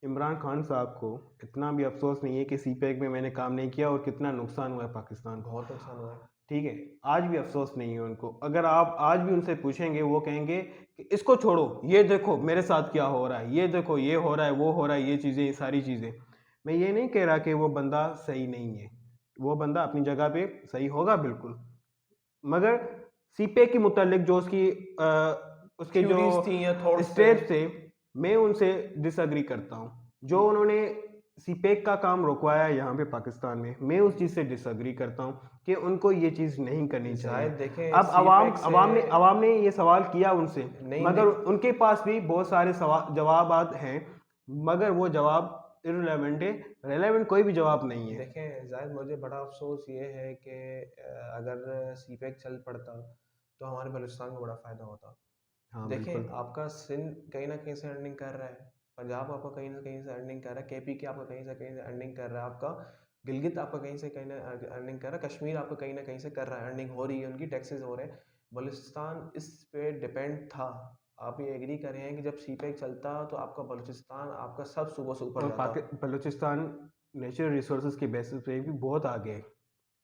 इमरान खान साहब को इतना भी अफसोस नहीं है कि सीपैक में मैंने काम नहीं किया और कितना नुकसान हुआ है पाकिस्तान को। बहुत नुकसान हुआ है। ठीक है, आज भी अफसोस नहीं है उनको। अगर आप आज भी उनसे पूछेंगे, वो कहेंगे कि इसको छोड़ो, ये देखो मेरे साथ क्या हो रहा है, ये देखो ये हो रहा है, वो हो रहा है, ये चीज़ें, ये सारी चीज़ें। मैं ये नहीं कह रहा कि वो बंदा सही नहीं है, वो बंदा अपनी जगह पे सही होगा बिल्कुल, मगर सीपैक के मुतालिक जो उसके जो थ्योरीज थी या थॉट्स थे। स्टेप्स थे, मैं उनसे डिसएग्री करता हूँ। जो उन्होंने सीपैक का काम रुकवाया यहाँ पे पाकिस्तान में, मैं उस चीज़ से डिसएग्री करता हूँ कि उनको ये चीज़ नहीं करनी चाहिए। शायद देखें अब अवाम सीपैक अवाम ने से अवाम ने ये सवाल किया उनसे, नहीं मगर देख उनके पास भी बहुत सारे जवाबात हैं, मगर वो जवाब इररिलेवेंट है, रेलेवेंट कोई भी जवाब नहीं है। देखें जायद, मुझे बड़ा अफसोस ये है कि अगर सीपैक चल पड़ता तो हमारे बलूचिस्तान को बड़ा फ़ायदा होता। हाँ देखें, बिल्कुल। आपका सिंध कहीं ना कहीं से अर्निंग कर रहा है, पंजाब आपका कहीं ना कहीं से अर्निंग कर रहा है, केपी के आपका कहीं से अर्निंग कर रहा है, आपका गिलगित आपका कहीं से कहीं ना अर्निंग कर रहा है, कश्मीर आपका कहीं ना कहीं से कर रहा है, अर्निंग हो रही है, उनकी टैक्सेस हो रहे हैं। बलूचिस्तान इस पे डिपेंड था। आप ये एग्री कर रहे हैं कि जब सीपैक चलता तो आपका बलूचिस्तान आपका सब सूबों से ऊपर और जाता। बलूचिस्तान नेचुरल रिसोर्सेज के बेसिस पे भी बहुत आगे है,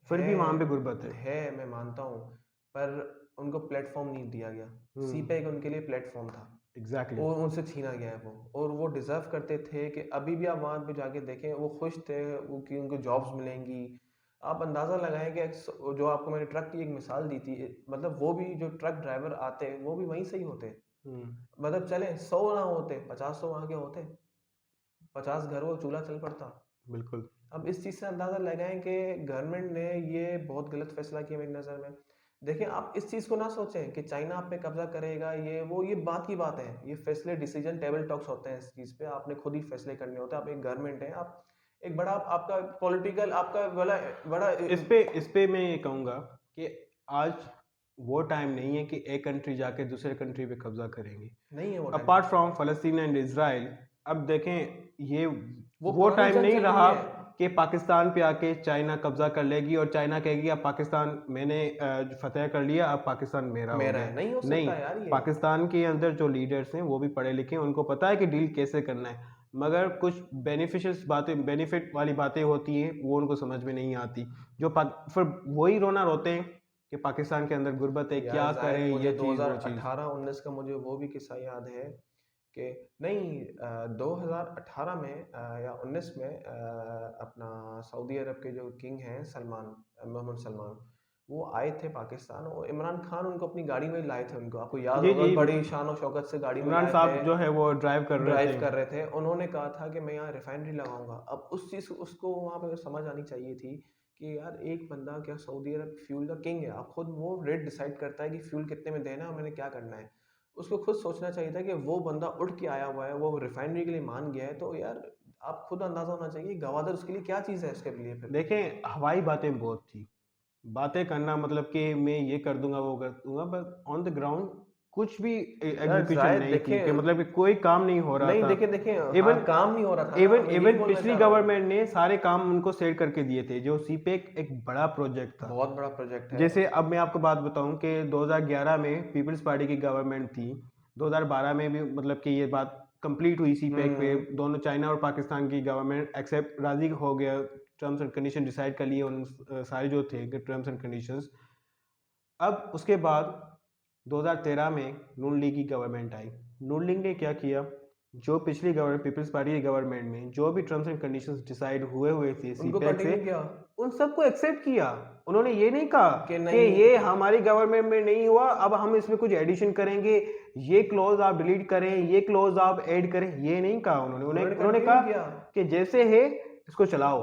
फिर भी वहाँ पे गुर्बत है है। है मैं मानता हूँ, पर उनको प्लेटफॉर्म नहीं दिया गया। सीपैक उनके लिए प्लेटफॉर्म था एग्जैक्टली। और उनसे छीना गया है वो, और वो डिज़र्व करते थे कि अभी भी आप वहाँ पे जाके देखें, वो खुश थे वो कि उनको जॉब्स मिलेंगी। आप अंदाज़ा लगाएं कि जो आपको मैंने ट्रक की एक मिसाल दी थी, मतलब वो भी जो ट्रक ड्राइवर आते वो भी वहीं से ही होते। मतलब चले 100 ना होते, 50 तो वहाँ के होते, 50 घर वो चूल्हा चल पड़ता। बिल्कुल। अब इस चीज़ से अंदाज़ा लगाएं कि गवर्नमेंट ने ये बहुत गलत फैसला किया मेरी नज़र में। देखिए, आप इस चीज़ को ना सोचें कि चाइना आप पे कब्जा करेगा, ये वो, ये बात की बात है। ये फैसले, डिसीजन टेबल टॉक्स होते हैं इस चीज़ पे, आपने खुद ही फैसले करने होते हैं। आप एक गवर्नमेंट है, आप एक बड़ा आपका पॉलिटिकल आपका बड़ा बड़ा इस पे मैं ये कहूँगा कि आज वो टाइम नहीं है कि एक कंट्री जाके दूसरे कंट्री पे कब्जा करेंगे, नहीं है वो time. Apart from Palestine and Israel. अब देखें, ये वो वो पुरानी टाइम जंग नहीं चल रही रहा है। कि पाकिस्तान पे आके चाइना कब्जा कर लेगी और चाइना कहेगी अब पाकिस्तान मैंने फतेह कर लिया, अब पाकिस्तान मेरा हो मेरा गया। है, नहीं हो नहीं, सकता यार ये। पाकिस्तान के अंदर जो लीडर्स हैं वो भी पढ़े लिखे हैं, उनको पता है कि डील कैसे करना है, मगर कुछ बेनिफिशियस बातें, बेनिफिट वाली बातें होती हैं, वो उनको समझ में नहीं आती। फिर वही रोना रोते हैं कि पाकिस्तान के अंदर गुर्बत है, यार क्या जायद, करें, मुझे ये चीज़ वो चीज़। 2018-19 का मुझे वो भी किस्सा याद है कि नहीं, 2018 में या 19 में अपना सऊदी अरब के जो किंग हैं सलमान, मोहम्मद सलमान, वो आए थे पाकिस्तान, और इमरान खान उनको अपनी गाड़ी में लाए थे। उनको आपको याद जी होगा, जी। बड़ी शान और शौकत से गाड़ी में इमरान लाए थे, साहब जो है वो ड्राइव कर रहे ड्राइव थे। कर रहे थे। उन्होंने कहा था कि मैं यहाँ रिफाइनरी लगाऊंगा। अब उस चीज़ उसको वहाँ पे समझ आनी चाहिए थी कि यार, एक बंदा क्या सऊदी अरब फ्यूल का किंग है, आप खुद वो रेट डिसाइड करता है कि फ्यूल कितने में देना है और मैंने क्या करना है। उसको खुद सोचना चाहिए था कि वो बंदा उठ के आया हुआ है, वो रिफाइनरी के लिए मान गया है, तो यार आप खुद अंदाजा होना चाहिए गवादर उसके लिए क्या चीज़ है उसके लिए फिर। देखें, हवाई बातें बहुत थी, बातें करना मतलब कि मैं ये कर दूंगा वो कर दूंगा, बट ऑन द ग्राउंड कुछ भी यार एग्जीक्यूशन जायद नहीं थी, कि देखें, मतलब कि कोई काम नहीं हो रहा नहीं था। देखें देखें, हाँ, इवन काम नहीं हो रहा था ना, इवन मैं यही इवन बोलना पिछली चाह रहा हूँ। गवर्नमेंट ने सारे काम उनको सेट करके दिए थे, जो सीपेक एक बड़ा प्रोजेक्ट था। बहुत बड़ा प्रोजेक्ट है। जैसे अब मैं आपको बात बताऊं कि 2011 में पीपल्स पार्टी की गवर्नमेंट थी, 2012 में भी मतलब कि ये बात कंप्लीट हुई सी पैक पे, हम्म। दोनों चाइना और पाकिस्तान की गवर्नमेंट एक्सेप्ट राजी हो गया, टर्म्स एंड कंडीशन डिसाइड कर लिए उन सारे जो थे टर्म्स एंड कंडीशंस। अब उसके बाद 2013 में नून लीग की गवर्नमेंट आई। नून लीग ने क्या किया, जो पिछली गवर्नमेंट पीपल्स पार्टी की गवर्नमेंट में जो भी टर्म्स एंड कंडीशंस डिसाइड हुए हुए थे उनको सीपैक से, कंटिन्यू किया उन सबको एक्सेप्ट किया। उन्होंने ये नहीं कहा कि कि नहीं। ये हमारी गवर्नमेंट में नहीं हुआ, अब हम इसमें कुछ एडिशन करेंगे, ये क्लॉज आप डिलीट करें, ये क्लॉज आप ऐड करें, ये नहीं कहा उन्होंने। उन्होंने उन्होंने कंटिन्यू कहा किया। कि जैसे है इसको चलाओ।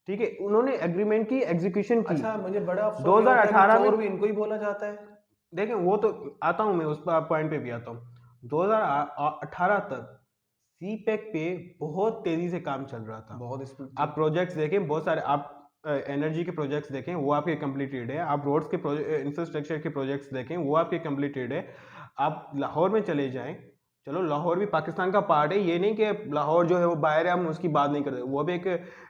ठीक है, उन्होंने एग्रीमेंट की एग्जीक्यूशन की। अच्छा, मुझे बड़ा अफसोस ये होता है कि 2018 में, चोर भी इनको ही बोला जाता है। देखें वो तो आता हूं मैं उस पॉइंट पे भी आता हूँ। 2018 तक सी पैक पे बहुत तेजी से काम चल रहा था। बहुत स्पीड थी। आप प्रोजेक्ट्स देखें, बहुत सारे आप एनर्जी के प्रोजेक्ट्स देखें वो आपके कंप्लीटेड है, आप रोड्स के इंफ्रास्ट्रक्चर के प्रोजेक्ट्स देखें वो आपके कंप्लीटेड है। आप लाहौर में चले जाएं, चलो लाहौर भी पाकिस्तान का पार्ट है, ये नहीं कि लाहौर जो है वो बाहर है, हम उसकी बात नहीं करते, वो भी एक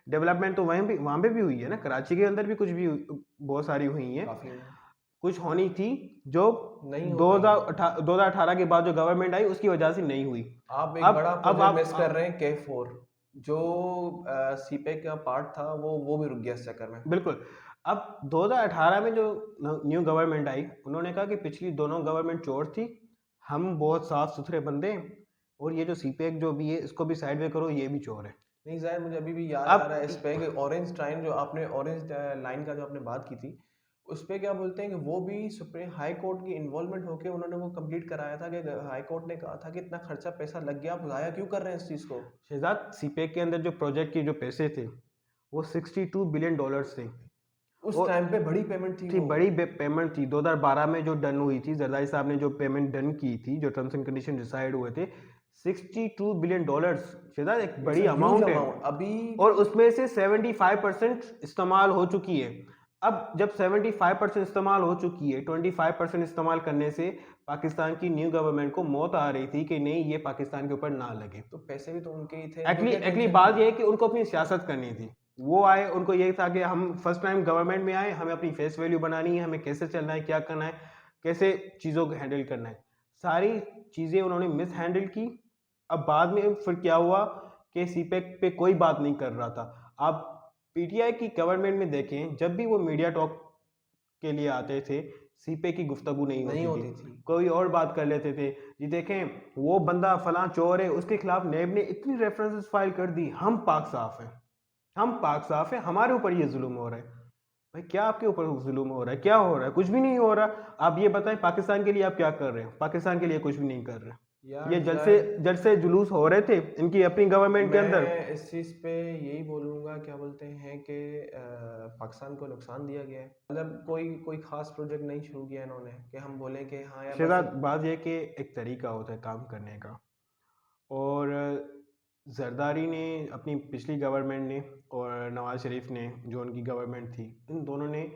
डेवलपमेंट तो वहीं भी वहाँ पे भी हुई है ना, कराची के अंदर भी कुछ भी बहुत सारी हुई हैं। काफी। कुछ होनी थी जो नहीं हो पाई। 2018 के बाद जो गवर्नमेंट आई उसकी वजह से नहीं हुई। आप एक अब बड़ा अब प्रोजेक्ट आप मिस कर रहे हैं, K4, जो सीपेक का पार्ट था, वो भी रुक गया इस चक्कर में। बिल्कुल। अब 2018 में जो न्यू गवर्नमेंट आई, उन्होंने कहा कि पिछली दोनों गवर्नमेंट चोर थी, हम बहुत साफ सुथरे बंदे हैं, और ये जो सीपेक जो भी है इसको भी साइड में करो, ये भी चोर है। नहीं जाहिर, मुझे अभी भी याद आ रहा है इस पे कि ऑरेंज ट्राइन जो आपने ऑरेंज लाइन का जो आपने बात की थी, उस पे क्या बोलते हैं कि वो भी सुप्रीम हाई कोर्ट की इन्वॉल्वमेंट होके उन्होंने वो कंप्लीट कराया था कि हाई कोर्ट ने कहा था कि इतना खर्चा पैसा लग गया, आप ज़ाया क्यों कर रहे हैं इस चीज़ को। शहजाद, सीपेक के अंदर जो प्रोजेक्ट के जो पैसे थे वो $62 बिलियन थे। उस वो टाइम पे बड़ी पेमेंट थी थी वो। बड़ी पेमेंट थी। 2012 में जो डन हुई थी, जरदारी साहब ने जो पेमेंट डन की थी, जो टर्म्स एंड कंडीशन डिसाइड हुए थे, $62 बिलियन। शहजाद, एक बड़ी अमाउंट है। अभी और उसमें से 75% इस्तेमाल हो चुकी है। अब जब 75% इस्तेमाल हो चुकी है, 25% इस्तेमाल करने से पाकिस्तान की न्यू गवर्नमेंट को मौत आ रही थी कि नहीं, ये पाकिस्तान के ऊपर ना लगे। तो पैसे भी तो उनके ही थे, एक्चुअली बात ये है कि उनको अपनी सियासत करनी थी। वो आए, उनको ये था कि हम फर्स्ट टाइम गवर्नमेंट में आए, हमें अपनी फेस वैल्यू बनानी है, हमें कैसे चलना है, क्या करना है, कैसे चीज़ों को हैंडल करना है। सारी चीज़ें उन्होंने मिस हैंडल की। अब बाद में फिर क्या हुआ कि सीपेक पे कोई बात नहीं कर रहा था। आप पीटीआई की गवर्नमेंट में देखें, जब भी वो मीडिया टॉक के लिए आते थे, सीपेक की गुफ्तगू नहीं होती थी, कोई और बात कर लेते थे। ये देखें, वो बंदा फलां चोर है, उसके खिलाफ नेब ने इतनी रेफरेंसेस फाइल कर दी, हम पाक साफ हैं, हम पाक साफ हैं, हमारे ऊपर ये जुल्म हो रहा है। भाई, क्या आपके ऊपर जुल्म हो रहा है? क्या हो रहा है? कुछ भी नहीं हो रहा। आप ये बताएं, पाकिस्तान के लिए आप क्या कर रहे हैं? पाकिस्तान के लिए कुछ भी नहीं कर रहे। यार ये जल से जुलूस हो रहे थे इनकी अपनी गवर्नमेंट के अंदर। मैं इस चीज़ पे यही बोलूँगा, क्या बोलते हैं कि पाकिस्तान को नुकसान दिया गया है। मतलब कोई कोई खास प्रोजेक्ट नहीं शुरू किया इन्होंने कि हम बोलें कि हाँ यार शहजाद, बात यह कि एक तरीका होता है काम करने का, और जरदारी ने अपनी पिछली गवर्नमेंट ने और नवाज शरीफ ने जो उनकी गवर्नमेंट थी, इन दोनों ने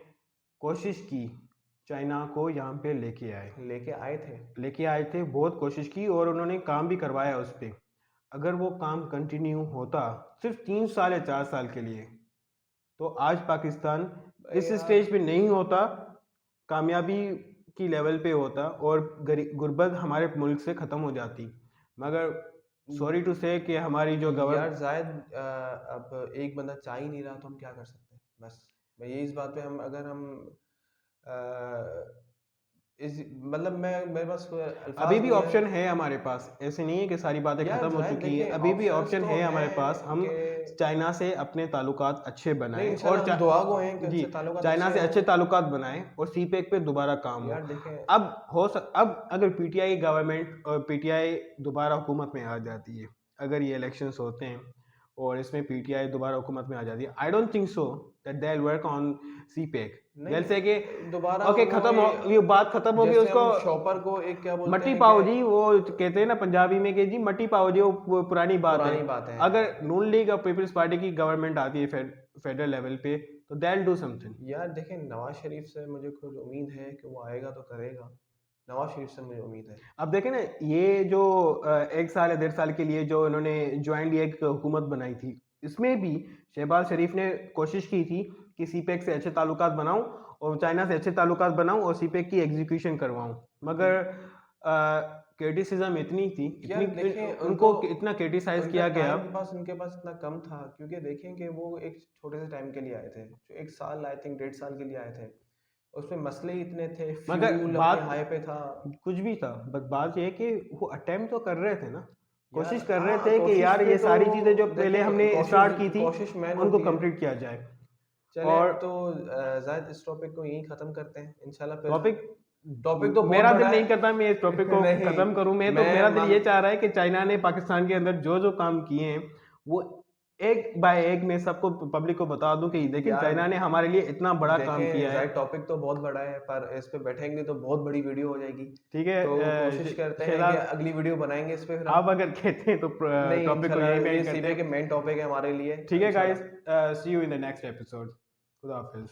कोशिश की चाइना को यहाँ पे लेके आए थे, बहुत कोशिश की, और उन्होंने काम भी करवाया उस पर। अगर वो काम कंटिन्यू होता सिर्फ 3 साल या 4 साल के लिए, तो आज पाकिस्तान इस स्टेज पे नहीं होता, कामयाबी की लेवल पे होता, और गुर्बत हमारे मुल्क से ख़त्म हो जाती। मगर सॉरी टू से कि हमारी जो यार जायद, अब एक बंदा चाह ही नहीं रहा तो हम क्या कर सकते हैं। बस मैं ये इस बात पे हम अगर हम इस मतलब मैं मेरे पास कोई अल्फाज अभी भी नहीं है। ऑप्शन है हमारे पास, ऐसे नहीं है कि सारी बातें यार खत्म हो जाहिर चुकी है, देखिए अभी भी ऑप्शंस ऑप्शन तो है हमारे हैं पास। हम कि चाइना से अपने ताल्लुकात अच्छे नहीं, बनाएं, इंशाल्लाह और हम दुआ गो हैं कि जी, उनसे ताल्लुकात चाइना अच्छे से हों। अच्छे ताल्लुकात बनाएं, और सीपेक पे दोबारा काम हो। यार देखें, अब अगर पीटीआई गवर्नमेंट और पीटीआई दोबारा हुकूमत में आ जाती है, अगर ये इलेक्शंस होते हैं और इसमें पीटीआई दोबारा हुकूमत में आ जाती है, I don't think so that they will work on CPEC. जैसे कि दोबारा ओके, वो खत्म हो, ये बात खत्म हो गई, जैसे उसको हम शॉपर को एक क्या बोलते मट्टी हैं पाओ कि जी, वो कहते हैं ना पंजाबी में कि जी मट्टी पाओ जी, वो पुरानी बात है। पुरानी बात है। अगर नून लीग और पीपल्स पार्टी की गवर्नमेंट आती है फेडरल लेवल पे, तो दे विल डू समथिंग। यार देखें, नवाज शरीफ से मुझे खुद उम्मीद है कि वो आएगा तो करेगा। नवाज शरीफ से मुझे उम्मीद है। अब देखें ना, ये जो 1 साल या 1.5 साल के लिए जो इन्होंने ज्वाइंटली एक हुकूमत बनाई थी, इसमें भी शहबाज शरीफ ने कोशिश की थी कि सीपेक से अच्छे ताल्लुकात बनाऊं, और चाइना से अच्छे ताल्लुकात बनाऊं, और सीपेक की एग्जीक्यूशन करवाऊं। मगर क्रिटिसिज्म इतनी थी, यार देखें, उनको इतना क्रिटिसाइज किया गया। उनके पास इतना कम था, क्योंकि देखें कि वो एक छोटे से टाइम के लिए आए थे, जो 1 साल, आई थिंक 1.5 साल के लिए आए थे। उसमें मसले ही इतने थे, मगर फ्यूल बात अपने हाई पे था। कुछ भी था, बस बात यह है कि वो अटेम्प्ट तो कर रहे थे ना, कोशिश यार कर रहे हाँ, थे कि कोशिश यार पे ये तो सारी चीजें जो पहले देखें, हमने स्टार्ट की थी कोशिश मैन उनको होती है। कंप्लीट किया जाए। चले और तो जायद इस टॉपिक को यहीं खत्म करते हैं इंशाल्लाह। फिर टॉपिक टॉपिक तो बहुत मेरा दिल बड़ा नहीं है। करता मैं इस टॉपिक को नहीं, खत्म करूं। तो मैं मेरा दिल मान ये चाह रहा है कि चाइना ने पाकिस्तान के अंदर जो जो काम किए हैं, वो एक बाय एक मैं सबको, पब्लिक को बता दूं कि देखिए यार चाइना ने हमारे लिए इतना बड़ा काम देखें, किया है। जायद टॉपिक तो बहुत बड़ा है, पर इस पे बैठेंगे तो बहुत बड़ी वीडियो हो जाएगी। ठीक है, तो कोशिश करते हैं कि शहजाद, अगली वीडियो बनाएंगे इस पे। फिर आप अगर कहते हैं तो नहीं, टॉपिक को इंशाल्लाह यहीं पे ये एंड करते सीपे के हैं। मेन टॉपिक है हमारे लिए। ठीक है इंशाल्लाह। Guys, see you in the next episode. खुदा हाफिज।